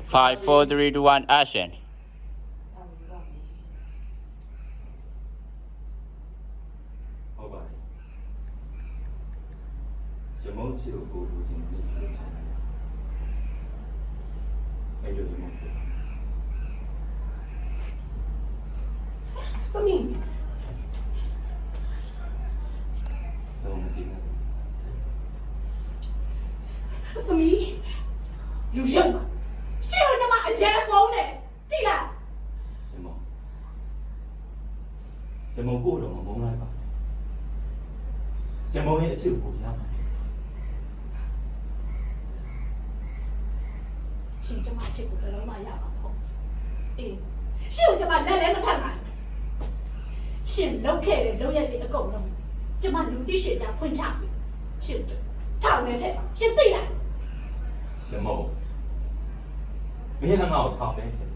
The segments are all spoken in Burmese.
5, 4, 3, 2, 1, action. ဟုတ်ပါတယ်ရမုန်းချီကိုကိုလိုချင်လို့ပြောချင်တယ်အဲ့လိုရမုန်း သမီး ဆုံးမကြည့်နဲ့ သမီးလူရမရှင်းတော့ကျမအရင်ပုံးတယ်တိလား ရမုန်းကိုတော့မမုန်းလိုက်ပါရမုန်းရဲ့အချစ်ကိုရမှာ ရှင်ကျမအချစ်ကိုဘယ်တော့မှရမှာမဟုတ်အေးရှင်ကိုကျမလက်လည်းမထမ်းနိုင်ရှင်လောက်ခဲ့တဲ့လောက်ရက်တွေအကုန်လုံးကျမလူသိရှင်ကြဖွင့်ချပြီရှင်ထောင်နေချက်ပါရှင်သိလား ရမုန်းမင်းကငါ့ကိုထောင်နေတယ်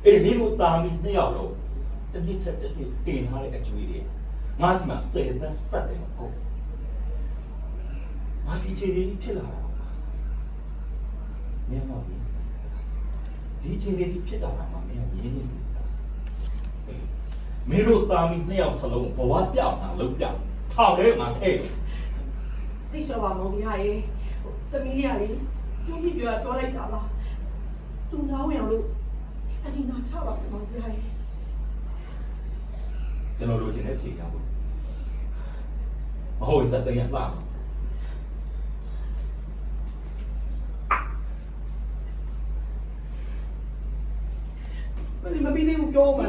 အေးမင်းတို့တာမီနှစ်ယောက်လုံးတစ်နှစ်ထက်တစ်နှစ်တင်ထားတဲ့အကျွေးတွေငါစီမှာစေသက်ဆက်တယ်ကိုငါဒီချေလေးဖြစ်လာတာမင်းတော့ဒီချေလေးဖြစ်လာတာမှမင်းကမြင်နေတယ်မင်းတို့တာမီနှစ်ယောက်စလုံးဘဝပြောင်းတာလုံးပြောင်းထောင်ထဲမှာထဲ့ စိတ်လျှော့ပါမောင်ကြီးဟာရေသမီးလေးကလေပြုံးပြီးပြောလိုက်တာပါသူနားဝင်အောင်လို့အဒီနာချပါမောင်ကြီးဟာရေ ကျွန်တော်လိုချင်တဲ့ဖြေကြဖို့မဟုတ်စက်သိမ်းရလှမှာ 你们比那个标嘛？